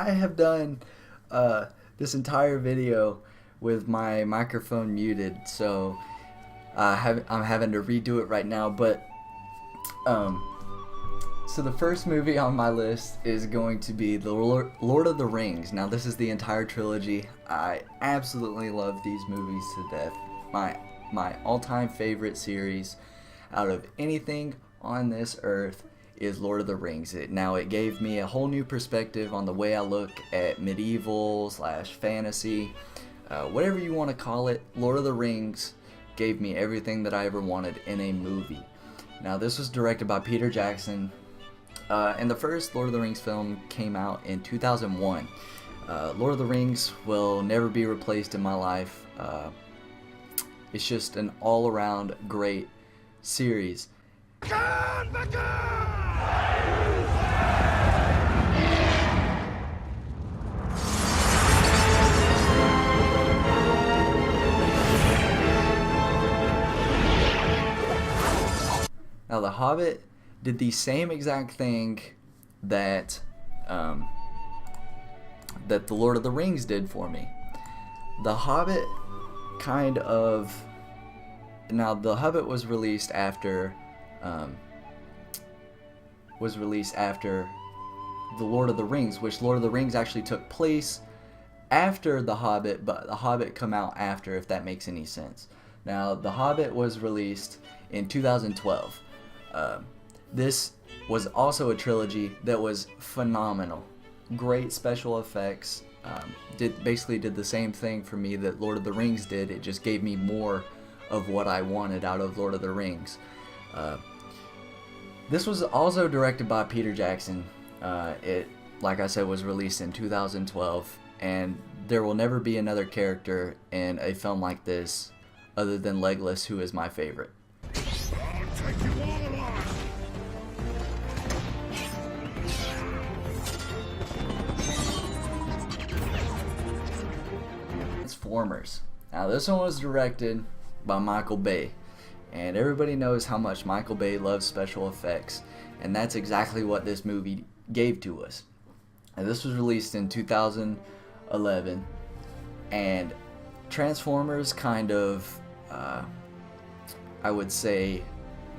I have done this entire video with my microphone muted, so I'm having to redo it right now. But so the first movie on my list is going to be the Lord of the Rings. Now this is the entire trilogy. I absolutely love these movies to death. My all-time favorite series out of anything on this earth is Lord of the Rings. It gave me a whole new perspective on the way I look at medieval / fantasy, whatever you want to call it. Lord of the Rings gave me everything that I ever wanted in a movie. Now this was directed by Peter Jackson, and the first Lord of the Rings film came out in 2001. Lord of the Rings will never be replaced in my life. It's just an all-around great series. Now, The Hobbit did the same exact thing that that the Lord of the Rings did for me. The Hobbit The Hobbit was released after the Lord of the Rings, which Lord of the Rings actually took place after The Hobbit, but The Hobbit come out after, if that makes any sense. Now, The Hobbit was released in 2012. This was also a trilogy that was phenomenal. Great special effects. Basically did the same thing for me that Lord of the Rings did. It just gave me more of what I wanted out of Lord of the Rings. This was also directed by Peter Jackson. It, like I said, was released in 2012, and there will never be another character in a film like this other than Legolas, who is my favorite. I'll take you all alive. Transformers. Now this one was directed by Michael Bay, and everybody knows how much Michael Bay loves special effects, and that's exactly what this movie gave to us. And this was released in 2011, and Transformers kind of I would say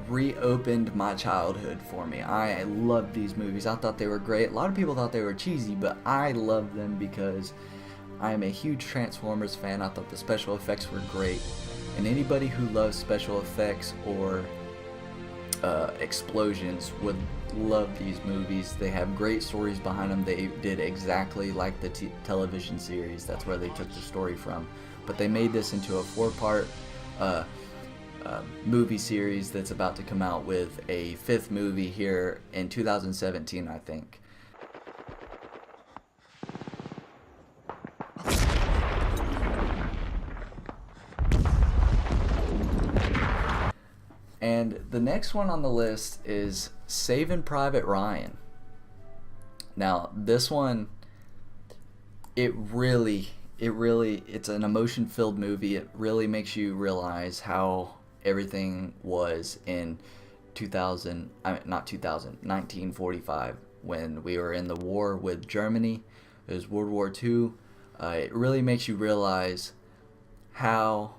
reopened my childhood for me. I loved these movies. I thought they were great. A lot of people thought they were cheesy, but I loved them because I am a huge Transformers fan. I thought the special effects were great, and anybody who loves special effects or explosions would love these movies. They have great stories behind them. They did exactly like the television series. That's where they took the story from, but they made this into a 4-part movie series that's about to come out with a 5th movie here in 2017, I think. And the next one on the list is Saving Private Ryan. Now, this one, it's an emotion-filled movie. It really makes you realize how everything was in 1945, when we were in the war with Germany. It was World War II. It really makes you realize how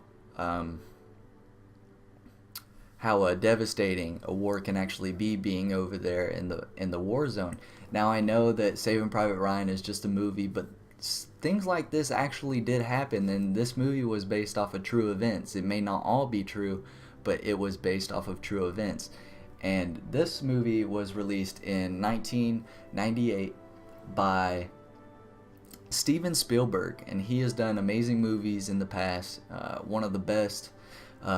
devastating a war can actually be, being over there in the war zone. Now, I know that Saving Private Ryan is just a movie, but things like this actually did happen, and this movie was based off of true events. It may not all be true, but it was based off of true events. And this movie was released in 1998 by Steven Spielberg, and he has done amazing movies in the past. One of the best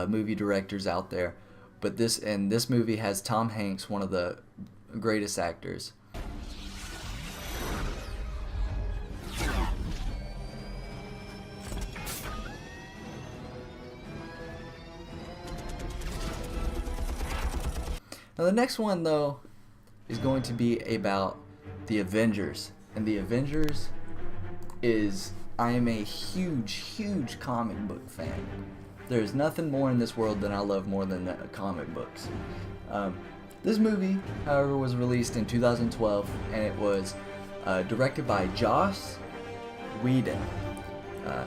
movie directors out there. But this movie has Tom Hanks, one of the greatest actors. Now the next one, though, is going to be about the Avengers. And the Avengers I am a huge comic book fan. There's nothing more in this world that I love more than comic books. This movie, however, was released in 2012, and it was directed by Joss Whedon.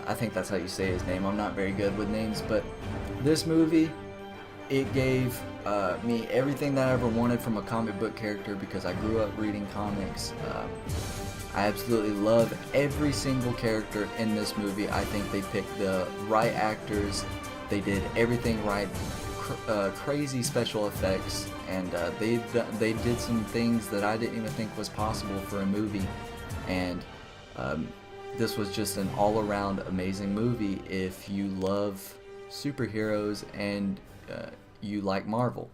I think that's how you say his name. I'm not very good with names, but this movie, it gave me everything that I ever wanted from a comic book character because I grew up reading comics. I absolutely love every single character in this movie. I think they picked the right actors. They did everything right. Crazy special effects, and they did some things that I didn't even think was possible for a movie. And this was just an all-around amazing movie if you love superheroes and you like Marvel.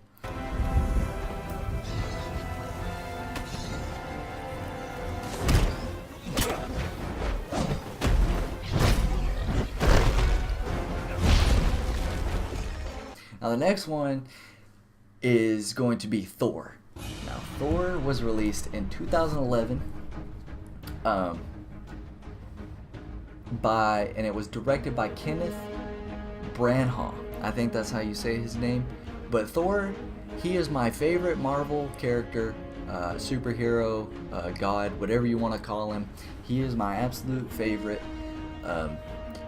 Now the next one is going to be Thor. Now Thor was released in 2011 and it was directed by Kenneth Branagh. I think that's how you say his name. But Thor, he is my favorite Marvel character, superhero, god, whatever you want to call him. He is my absolute favorite.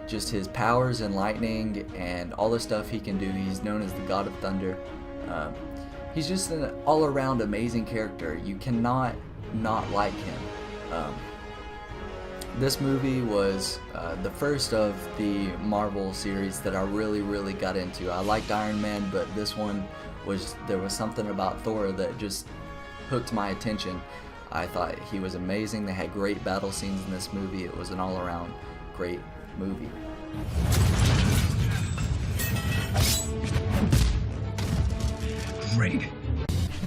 Just his powers and lightning and all the stuff he can do. He's known as the God of Thunder. He's just an all-around amazing character. You cannot not like him. This movie was the first of the Marvel series that I really got into. I liked Iron Man, but this one there was something about Thor that just hooked my attention. I thought he was amazing. They had great battle scenes in this movie. It was an all-around great movie. Great.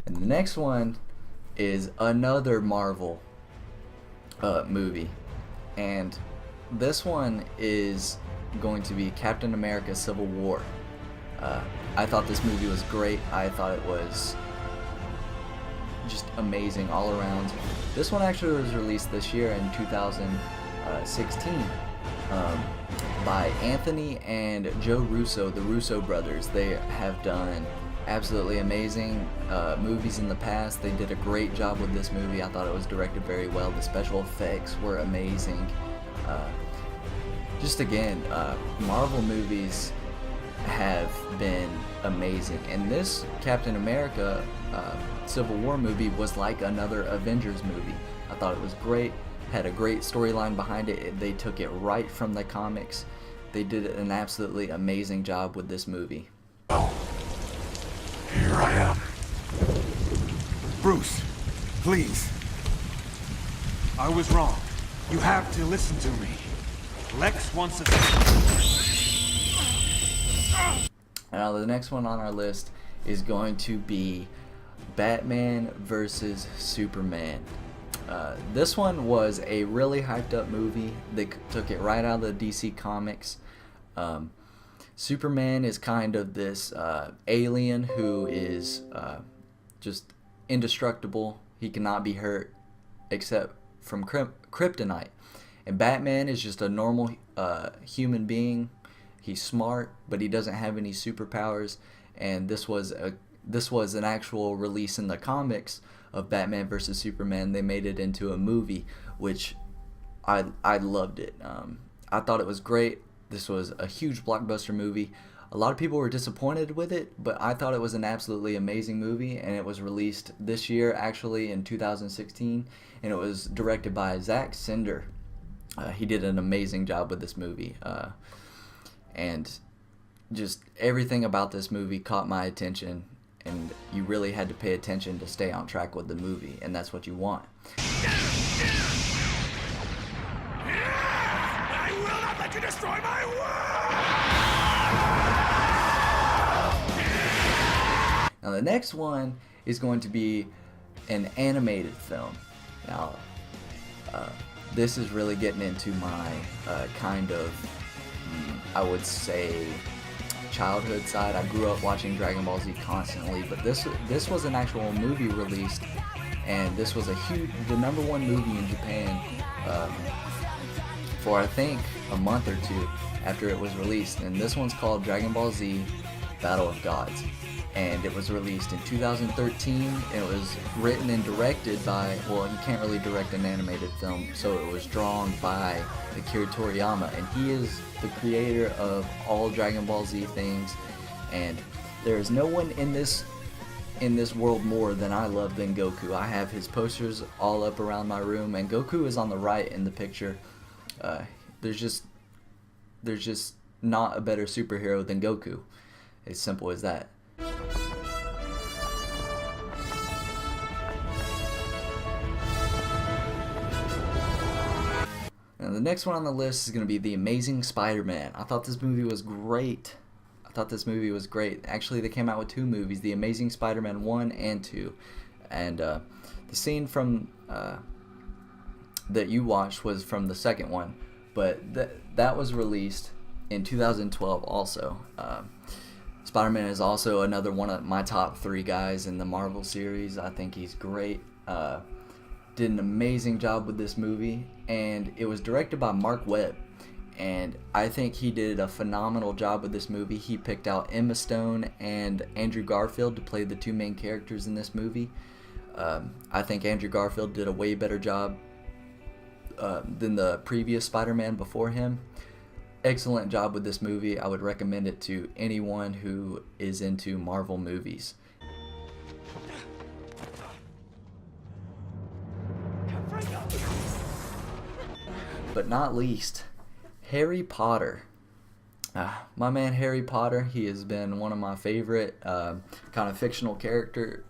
And the next one is another Marvel movie, and this one is going to be Captain America: Civil War. I thought this movie was great. I thought it was just amazing all around. This one actually was released this year in 2016 by Anthony and Joe Russo, the Russo brothers. They have done absolutely amazing movies in the past. They did a great job with this movie. I thought it was directed very well. The special effects were amazing. Just again, Marvel movies have been amazing, and this Captain America Civil War movie was like another Avengers movie. I thought it was great, had a great storyline behind it. They took it right from the comics. They did an absolutely amazing job with this movie. Here I am. Bruce, please. I was wrong. You have to listen to me. Lex wants us. Now the next one on our list is going to be Batman versus Superman. This one was a really hyped up movie. They took it right out of the DC Comics. Superman is kind of this alien who is just indestructible. He cannot be hurt except from kryptonite. And Batman is just a normal human being. He's smart, but he doesn't have any superpowers. And this was an actual release in the comics of Batman vs. Superman. They made it into a movie, which I loved it. I thought it was great. This was a huge blockbuster movie. A lot of people were disappointed with it, but I thought it was an absolutely amazing movie, and it was released this year, actually in 2016, and it was directed by Zack Snyder. He did an amazing job with this movie, and just everything about this movie caught my attention, and you really had to pay attention to stay on track with the movie, and that's what you want. I will not let you destroy my world! Now the next one is going to be an animated film. Now, this is really getting into my kind of, I would say, childhood side. I grew up watching Dragon Ball Z constantly, but this was an actual movie released, and this was the #1 movie in Japan for I think a month or two after it was released. And this one's called Dragon Ball Z Battle of Gods. and it was released in 2013. It was written and directed by, well, you can't really direct an animated film, so it was drawn by Akira Toriyama, and he is the creator of all Dragon Ball Z things, and there is no one in this world more than I love than Goku. I have his posters all up around my room, and Goku is on the right in the picture. There's just not a better superhero than Goku. As simple as that. Now the next one on the list is going to be The Amazing Spider-Man. I thought this movie was great. Actually, they came out with 2 movies, The Amazing Spider-Man 1 and 2. And the scene from that you watched was from the second one, but that was released in 2012 also. Spider-Man is also another one of my top 3 guys in the Marvel series. I think he's great. Did an amazing job with this movie, and it was directed by Mark Webb, and I think he did a phenomenal job with this movie. He picked out Emma Stone and Andrew Garfield to play the 2 main characters in this movie. I think Andrew Garfield did a way better job than the previous Spider-Man before him. Excellent job with this movie. I would recommend it to anyone who is into Marvel movies. But not least, Harry Potter. My man Harry Potter, he has been one of my favorite kind of fictional characters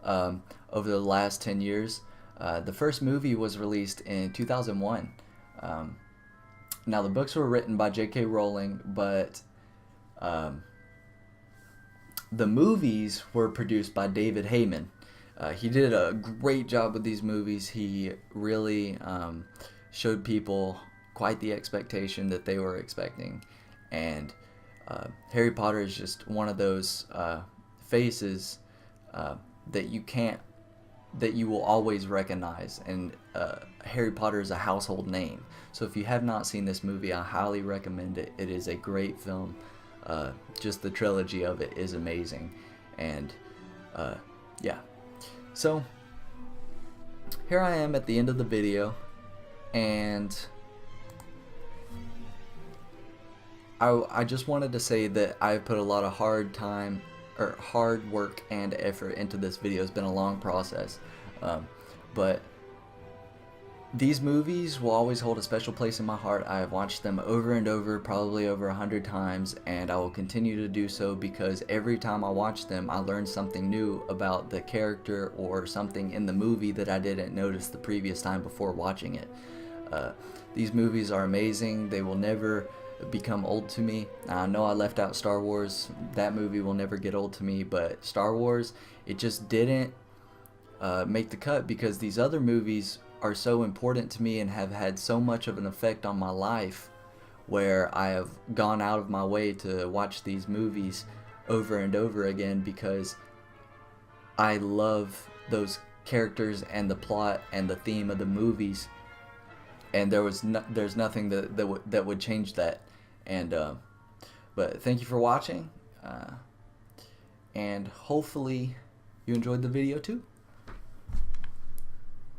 over the last 10 years. The first movie was released in 2001. Now the books were written by J.K. Rowling, but the movies were produced by David Heyman. He did a great job with these movies. He really showed people quite the expectation that they were expecting, and Harry Potter is just one of those faces that you will always recognize, and Harry Potter is a household name. So if you have not seen this movie, I highly recommend it. It is a great film. Just the trilogy of it is amazing, and yeah. So here I am at the end of the video, and I just wanted to say that I've put a lot of hard work and effort into this video. It's been a long process, but these movies will always hold a special place in my heart. I have watched them over and over, probably over 100 times, and I will continue to do so because every time I watch them, I learn something new about the character or something in the movie that I didn't notice the previous time before watching it. These movies are amazing. They will never become old to me. I know I left out Star Wars. That movie will never get old to me, but Star Wars, it just didn't make the cut because these other movies are so important to me and have had so much of an effect on my life, where I have gone out of my way to watch these movies over and over again because I love those characters and the plot and the theme of the movies, and there's nothing that would change that. And but thank you for watching, and hopefully you enjoyed the video too.